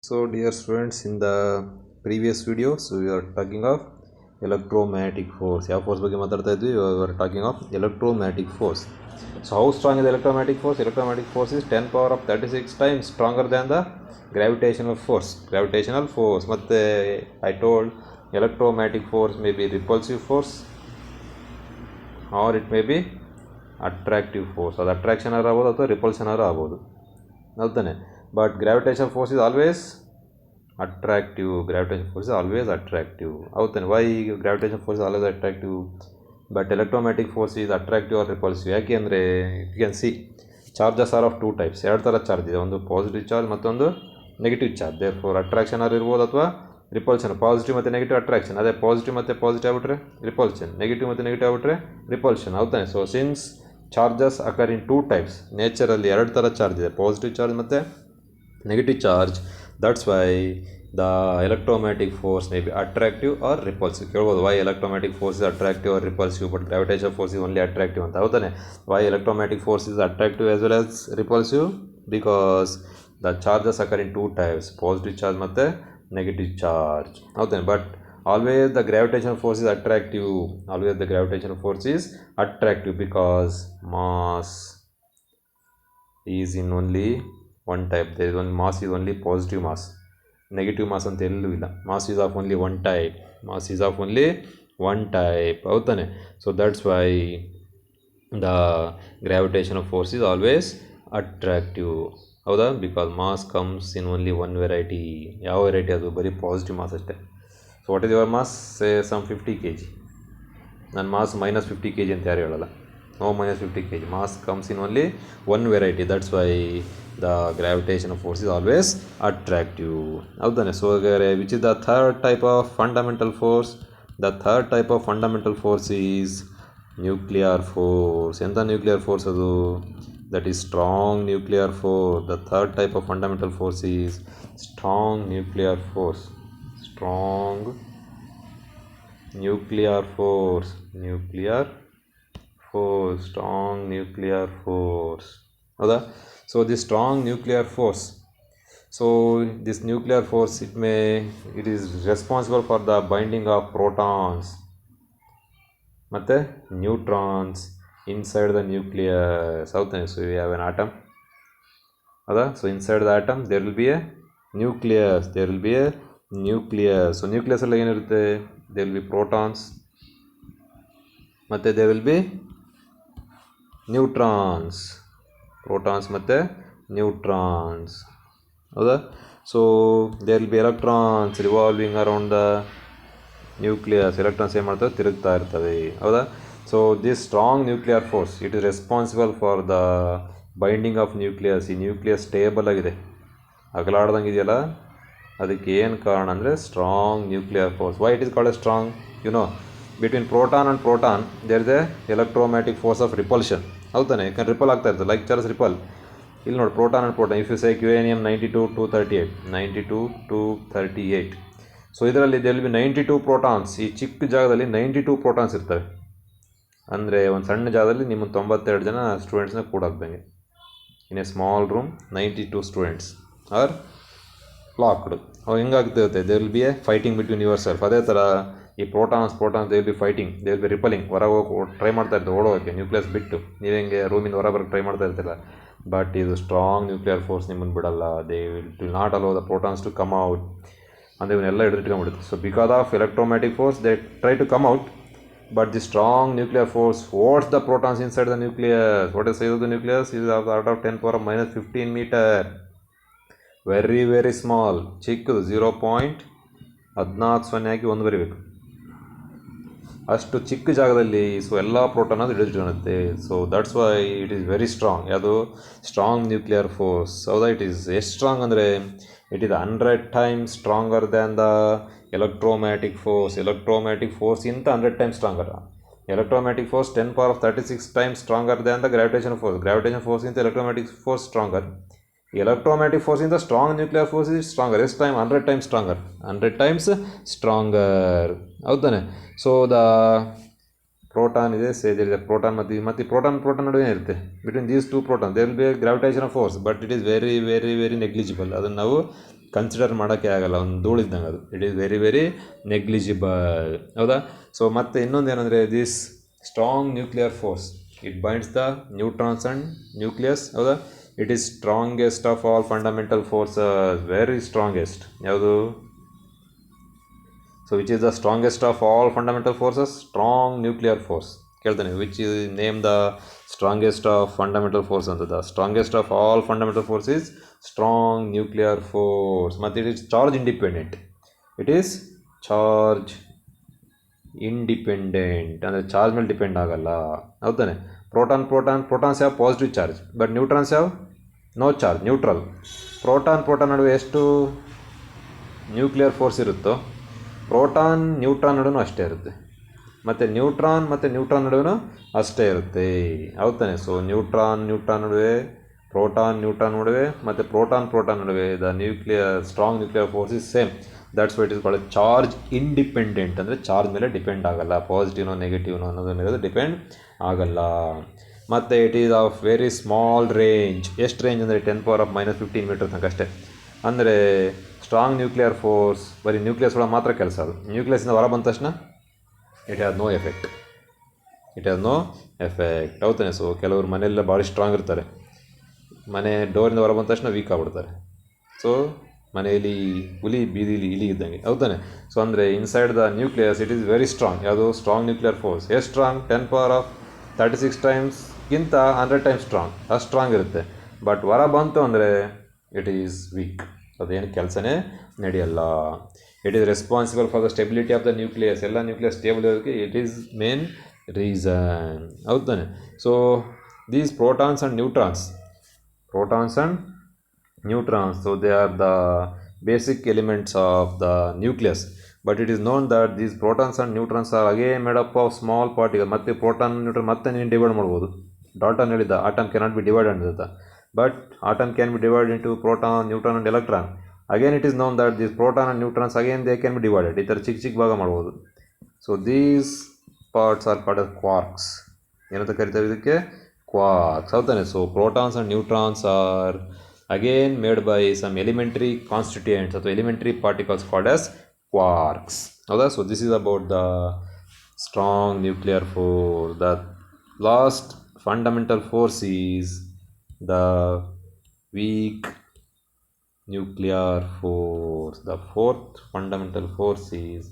So dear students, in the previous videos we are talking of electromagnetic force. ಯಾವ force ಬಗ್ಗೆ ಮಾತಾಡ್ತಾ ಇದ್ವಿ? We were talking of electromagnetic force. So how strong is electromagnetic force? Electromagnetic force is 10 power of 36 times stronger than the gravitational force. Gravitational force. ಮತ್ತೆ I told electromagnetic force may be repulsive force or it may be attractive force. ಅದು attraction ಆಗ್ಬೋದು ಅಥವಾ repulsion ಆಗ್ಬೋದು, ಹೌದಾನೆ. But gravitation force is always attractive. Gravitation force is always attractive, ಹೌದಾನೆ. Why gravitation force is always attractive but electromagnetic force is attractive or repulsive? ಯಾಕೆ ಅಂದರೆ you can see charges are of two types. ಎರಡು ಥರ charge ಇದೆ, ಒಂದು positive charge ಮತ್ತೊಂದು negative charge. Therefore attraction or ಇರ್ಬೋದು ಅಥವಾ ರಿಪಲ್ಷನ್. ಪಾಸಿಟಿವ್ ಮತ್ತು ನೆಗೆಟಿವ್ ಅಟ್ರಾಕ್ಷನ್, ಅದೇ ಪಾಸಿಟಿವ್ ಮತ್ತು ಪಾಸಿಟಿವ್ ಆಗಿಬಿಟ್ರೆ ರಿಪಲ್ಷನ್, ನೆಗೆಟಿವ್ ಮತ್ತು ನೆಗೆಟಿವ್ ಆಗಿಬಿಟ್ರೆ ರಿಪಲ್ಷನ್, ಹೌದಾನೆ. So since charges occur in two types, naturally ಎರಡು ಥರ ಚಾರ್ಜ್ ಇದೆ, ಪಾಸಿಟಿವ್ ಚಾರ್ಜ್ ಮತ್ತು negative charge, that's why the electromagnetic force may be attractive or repulsive. ಕೇಳ್ಬೋದು why electromagnetic force is attractive or repulsive but gravitational force is only attractive ಅಂತ, ಹೌದಾನೆ. why electromagnetic force is attractive as well as repulsive? because the charges occur in two types, positive charge ಮತ್ತು negative charge, ಹೌದಾನೆ. but always the gravitational force is attractive, always the gravitational force is attractive because mass is in only one type. there is one mass is only positive mass, negative mass ಅಂತ ಎಲ್ಲೂ ಇಲ್ಲ. mass is of only one type, mass is of only one type, ಹೌದಾನೆ. so that's why the gravitational force is always attractive, ಹೌದಾ. because mass comes in only one variety. ಯಾವ variety ಅದು? ಬರೀ positive mass ಅಷ್ಟೇ. So what is your mass? Say some 50 kg. ನನ್ನ mass -50 kg ಅಂತ ಯಾರು ಹೇಳಲ್ಲ. no -50 kg. mass comes in only one variety, that's why the gravitational force is always attractive, ಹೌದಾನೆ. so which is the third type of fundamental force? the third type of fundamental force is nuclear force. ಎಂಥ nuclear force ಅದು? that is strong nuclear force. the third type of fundamental force is strong nuclear force. strong nuclear force, nuclear force, strong nuclear force, ಹೌದಾ. So this strong nuclear force, so this nuclear force it is responsible for the binding of protons ಮತ್ತು neutrons inside the nucleus, ಹೌದಾ. so you have an atom, ಹೌದಾ. so inside the atom there will be a nucleus, there will be a nucleus. so nucleus ಅಲ್ಲಿ ಏನಿರುತ್ತೆ? there will be protons ಮತ್ತು there will be neutrons, protons ಮತ್ತು neutrons, ಹೌದಾ. So there will be electrons revolving around the nucleus. Electrons ಏನು ಮಾಡ್ತವೆ? ತಿರುಗ್ತಾ ಇರ್ತವೆ, ಹೌದಾ. So this strong nuclear force it is responsible for the binding of nucleus. ಈ nucleus stable ಆಗಿದೆ, ಅಗಲಾಡ್ದಂಗೆ ಇದೆಯಲ್ಲ, ಅದಕ್ಕೆ ಏನು ಕಾರಣ ಅಂದರೆ strong nuclear force. Why it is called a strong? You know, between proton and proton there is a electromagnetic force of repulsion, ಹೌದಾನೆ. ಯಾಕಂದ್ರೆ ripple ಆಗ್ತಾ ಇರ್ತದೆ, ಲೈಕ್ ಚಾರ್ಜ್ ರಿಪಲ್. ಇಲ್ಲಿ ನೋಡಿ, proton and proton. If you say uranium 92-238. So ಇದರಲ್ಲಿ there will be 92 protons. ಈ ಚಿಕ್ಕ ಜಾಗದಲ್ಲಿ 92 protons ಇರ್ತವೆ. ಅಂದರೆ ಒಂದು ಸಣ್ಣ ಜಾಗದಲ್ಲಿ ನಿಮ್ಮ 92 ಜನ ಸ್ಟೂಡೆಂಟ್ಸ್ನ ಕೂಡಾಕ್ದಂಗೆ. In a small room 92 students are locked. ಅವಾಗ ಹೆಂಗಾಗ್ತಿರುತ್ತೆ? There will be a fighting between yourself. ಅದೇ ಥರ ಈ protons they will be fighting, they will be repelling. ಹೊರಗೆ ಹೋಗಿ ಟ್ರೈ ಮಾಡ್ತಾ ಇರ್ತಾರೆ ಓಡೋಕ್ಕೆ, ನ್ಯೂಕ್ಲಿಯಸ್ ಬಿಟ್ಟು. ನೀವು ಹೆಂಗೆ ರೂಮಿಂದ ಹೊರ ಬರೋಕ್ಕೆ ಟ್ರೈ ಮಾಡ್ತಾ ಇರ್ತಿಲ್ಲ, ಬಟ್ ಇದು ಸ್ಟ್ರಾಂಗ್ ನ್ಯೂಕ್ಲಿಯರ್ ಫೋರ್ಸ್ ನಿಮ್ಮನ್ನು ಬಿಡಲ್ಲ. They will not allow the protons to come out. ಅಂದರೆ ಇವನ್ನೆಲ್ಲ ಹಿಡಿದಿಟ್ಕೊಂಡ್ಬಿಡುತ್ತೆ. So because of electromagnetic force they try to come out, but the strong nuclear force force the protons inside the nucleus. What is size of the nucleus? Is of the order of 10⁻⁻15 metre. Very very small, ಚಿಕ್ಕದು. 0.14 ಹಾಕಿ 1 ಬರೀಬೇಕು, ಅಷ್ಟು ಚಿಕ್ಕ ಜಾಗದಲ್ಲಿ. So ಎಲ್ಲ proton ಅದು ಹಿಡಿದಿಟ್ಕೊಳ್ಳುತ್ತೆ. So that's why it is very strong. ಅದು strong nuclear force, ಹೌದಾ. ಇಟ್ ಈಸ್ ಎಷ್ಟು ಸ್ಟ್ರಾಂಗ್ ಅಂದರೆ it is 100 times stronger than the electromagnetic force. Electromagnetic ಫೋರ್ಸ್ಗಿಂತ 100 times stronger. Electromagnetic force 10⁻36 times stronger than the gravitation force. Gravitation ಫೋರ್ಸ್ಗಿಂತ electromagnetic force stronger. Electromagnetic ಫೋರ್ಸಿಂದ strong nuclear force is stronger. ಎಷ್ಟು time? 100 times stronger. 100 times stronger, ಹೌದಾನೆ. So the proton ಇದೆ, ಸೇಜ್ proton ಮತ್ತು proton ನಡುವೆ ಇರುತ್ತೆ. Between these two proton there will be gravitation force, but it is very very very negligible. ಅದನ್ನು ನಾವು consider ಮಾಡೋಕ್ಕೆ ಆಗಲ್ಲ, ಒಂದು ಧೂಳಿದ್ದಂಗೆ ಅದು. It is very very negligible, ಹೌದಾ. ಸೊ ಮತ್ತು ಇನ್ನೊಂದು ಏನಂದರೆ this strong nuclear force it binds the neutrons and nucleus, ಹೌದಾ. It is strongest of all fundamental forces, very strongest. ಯಾವುದು? So which is the strongest of all fundamental forces? Strong nuclear force ಕೇಳ್ತಾನೆ. Which is name the strongest of fundamental force ಅಂತ. The strongest of all fundamental force is strong nuclear force. ಮತ್ತು it is charge independent. It is charge independent ಅಂದರೆ charge ಮೇಲೆ depend ಆಗಲ್ಲ, ಹೌದಾನೆ. Protons ಯಾವ positive charge, but neutrons ಯಾವ no charge, neutral. Proton ನಡುವೆ ಎಷ್ಟು ನ್ಯೂಕ್ಲಿಯರ್ ಫೋರ್ಸ್ ಇರುತ್ತೋ ನ್ಯೂಟ್ರಾನ್ ನಡುವೆ ಅಷ್ಟೇ ಇರುತ್ತೆ. ಮತ್ತು ನ್ಯೂಟ್ರಾನ್ ನಡುವೆ ಅಷ್ಟೇ ಇರುತ್ತೆ, ಹೌದಾನೆ. ಸೊ ನ್ಯೂಟ್ರಾನ್ ನಡುವೆ, ನ್ಯೂಟ್ರಾನ್ ನಡುವೆ ಮತ್ತು ಪ್ರೋಟಾನ್ ನಡುವೆ the strong nuclear force is same. That's why it is called charge independent. ಅಂದರೆ ಚಾರ್ಜ್ ಮೇಲೆ ಡಿಪೆಂಡ್ ಆಗಲ್ಲ, ಪಾಸಿಟಿವ್ನೋ ನೆಗೆಟಿವ್ನೋ ಅನ್ನೋದ್ರ ಮೇಲೆ ಡಿಪೆಂಡ್ ಆಗಲ್ಲ. ಮತ್ತು it is of very small range. ಎಷ್ಟು ರೇಂಜ್ ಅಂದರೆ 10⁻⁻15 ಮೀಟರ್ ತನಕ ಅಷ್ಟೇ. ಅಂದರೆ ಸ್ಟ್ರಾಂಗ್ ನ್ಯೂಕ್ಲಿಯರ್ ಫೋರ್ಸ್ ಬರೀ ನ್ಯೂಕ್ಲಿಯಸ್ ಒಳಗೆ ಮಾತ್ರ ಕೆಲಸ. ಅದು ನ್ಯೂಕ್ಲಿಯಸ್ಸಿಂದ ಹೊರ ಬಂದ ತಕ್ಷಣ it has no effect, ಹೌದಾನೆ. So ಕೆಲವರು ಮನೆಯೆಲ್ಲ ಭಾಳ ಸ್ಟ್ರಾಂಗ್ ಇರ್ತಾರೆ, ಮನೆ ಡೋರಿಂದ ಹೊರ ಬಂದ ತಕ್ಷಣ ವೀಕ್ ಆಗ್ಬಿಡ್ತಾರೆ. ಸೊ ಮನೆಯಲ್ಲಿ ಹುಲಿ ಬೀದಿಲಿ ಇಲಿ ಇದ್ದಂಗೆ, ಹೌದಾನೆ. ಸೊ ಅಂದರೆ inside the nucleus it is very strong. ಯಾವುದು? Strong nuclear force. ಎಷ್ಟು ಸ್ಟ್ರಾಂಗ್? 10⁻36 ಟೈಮ್ಸ್ಗಿಂತ 100 ಟೈಮ್ಸ್ ಸ್ಟ್ರಾಂಗ್, ಅಷ್ಟು ಸ್ಟ್ರಾಂಗ್ ಇರುತ್ತೆ. ಬಟ್ ಹೊರ ಬಂತು ಅಂದರೆ ಇಟ್ ಈಸ್ ವೀಕ್, ಅದೇನು ಕೆಲಸನೇ ನಡೆಯಲ್ಲ. It is responsible for the stability of the nucleus. ಎಲ್ಲ ನ್ಯೂಕ್ಲಿಯಸ್ ಸ್ಟೇಬಲ್ ಇರೋದಕ್ಕೆ ಇಟ್ ಈಸ್ ಮೇನ್ ರೀಸನ್, ಹೌದಾನೆ. So these protons and neutrons, so they are the basic elements of the nucleus. But it is known that these protons and neutrons are again made up of small particles. ಮತ್ತೆ proton neutron ಮತ್ತೆ ನೀನು divide ಮಾಡ್ಬೋದು. Dalton ಹೇಳಿದ್ದ atom cannot be divided ಅಂತ. But atom can be divide into proton, neutron and electron. Again it is known that these proton and neutrons again they can be divided. ಈ ಥರ ಚಿಕ್ಕ ಭಾಗ ಮಾಡ್ಬೋದು. So these parts are called quarks. ಏನಂತ ಕರಿತಾರೆ ಇದಕ್ಕೆ? Quarks, ಹೌದಾನೆ. So protons and neutrons are again made by some elementary constituents ಅಥವಾ elementary particles called as quarks, ಹೌದಾ. So this is about the strong nuclear force. The last fundamental force is the weak nuclear force. The fourth fundamental force is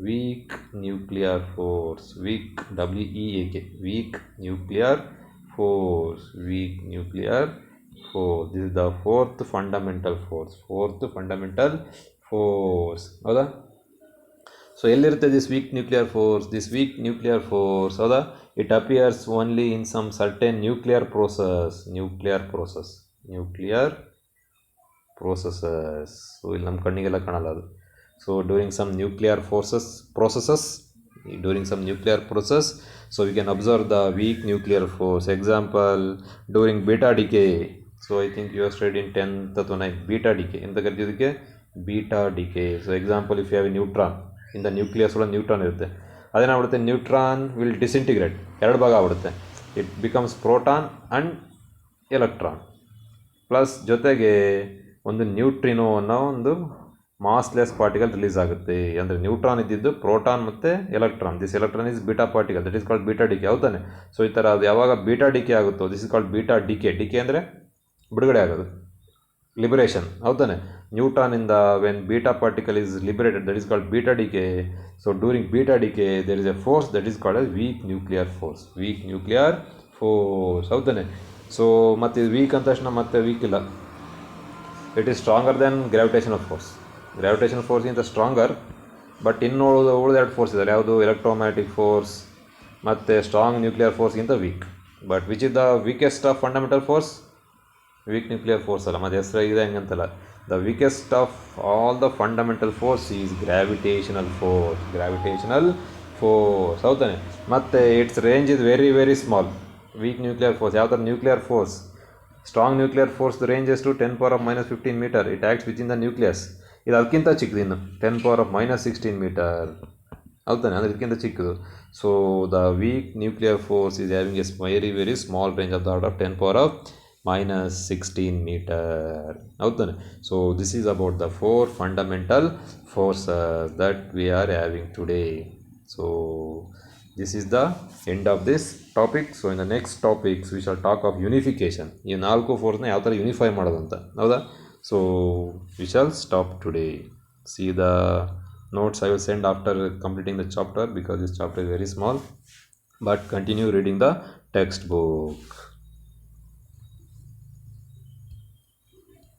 weak nuclear force. Weak, W-E-A-K, weak nuclear force. This is the fourth fundamental force. ಹೌದಾ. So ಎಲ್ಲಿರುತ್ತೆ this weak nuclear force? ಹೌದಾ. It appears only in some certain nuclear processes. So ಇಲ್ಲಿ ನಮ್ಮ ಕಣ್ಣಿಗೆಲ್ಲ ಕಾಣಲ್ಲ ಅದು. So during some nuclear processes, so we can observe the weak nuclear force. Example, during beta decay. So I think you have studied in 10th ಅಥವಾ 9th beta decay. ಎಂತ ಕರಿತಿದ್ದಕ್ಕೆ? beta decay. So example, if you have a neutron in the nucleus ಒಳಗೆ neutron ಇರುತ್ತೆ, ಅದೇನಾಗ್ಬಿಡುತ್ತೆ? Neutron will disintegrate, ಎರಡು ಭಾಗ ಆಗ್ಬಿಡುತ್ತೆ. It becomes proton and electron, plus ಜೊತೆಗೆ ಒಂದು neutrino ಅನ್ನೋ ಒಂದು ಮಾಸ್ಲೆಸ್ ಪಾರ್ಟಿಕಲ್ ರಿಲೀಸ್ ಆಗುತ್ತೆ. ಅಂದರೆ ನ್ಯೂಟ್ರಾನ್ ಇದ್ದಿದ್ದು ಪ್ರೋಟಾನ್ ಮತ್ತು electron. This electron is beta particle, that is called beta decay, ಹೌದಾನೆ. ಸೊ ಈ ಥರ ಅದು ಯಾವಾಗ ಬೀಟಾ ಡಿಕೆ ಆಗುತ್ತೋ this is called beta decay. Decay ಅಂದರೆ ಬಿಡುಗಡೆ ಆಗೋದು, ಲಿಬರೇಷನ್, ಹೌದಾನೆ. ನ್ಯೂಟ್ರಾನಿಂದ when beta particle is liberated, that is called beta decay. So during beta decay there is a force that is called as weak nuclear force, ಹೌದಾನೆ. So ಮತ್ತು ಇದು weak ಅಂದ ತಕ್ಷಣ ಮತ್ತೆ ವೀಕ್ ಇಲ್ಲ, it is stronger than gravitational ಫೋರ್ಸ್ಗಿಂತ stronger. But ಇನ್ನು ಉಳಿದೆರಡು ಫೋರ್ಸ್ ಇದ್ದಾರೆ, ಯಾವುದು? ಎಲೆಕ್ಟ್ರೋಮ್ಯಾಗ್ನೆಟಿಕ್ ಫೋರ್ಸ್ ಮತ್ತು ಸ್ಟ್ರಾಂಗ್ ನ್ಯೂಕ್ಲಿಯರ್ ಫೋರ್ಸ್ಗಿಂತ weak. But which is the weakest of fundamental force? Weak nuclear force ಅಲ್ಲ, ಮತ್ತು ಹೆಸರಾಗಿದೆ ಹಂಗಂತಲ್ಲ. The weakest of all the fundamental force is gravitational force, ಹೌದಾನೆ. ಮತ್ತು its range is very very small. Weak nuclear force ಯಾವ ಥರ? Nuclear force. Strong nuclear force range ಎಷ್ಟು? 10⁻⁻15 metre. It acts with in the nucleus. ಇದು ಅದಕ್ಕಿಂತ ಚಿಕ್ಕದು, ಇನ್ನು 10⁻⁻16 metre, ಹೌದಾನೆ. ಅಂದರೆ ಇದಕ್ಕಿಂತ ಚಿಕ್ಕದು. So the weak nuclear force is having a very very small range of the order of 10⁻ minus 16 meter ಹೌದಾನೆ. So this is about the four fundamental forces that we are having today. So this is the end of this topic. So in the next topics we shall talk of unification. ಈ ನಾಲ್ಕು ಫೋರ್ಸ್ನ ಯಾವ ಥರ unify ಮಾಡೋದಂತ, ಹೌದಾ. So we shall stop today. See the notes I will send after completing the chapter, because this chapter is very small, but continue reading the textbook.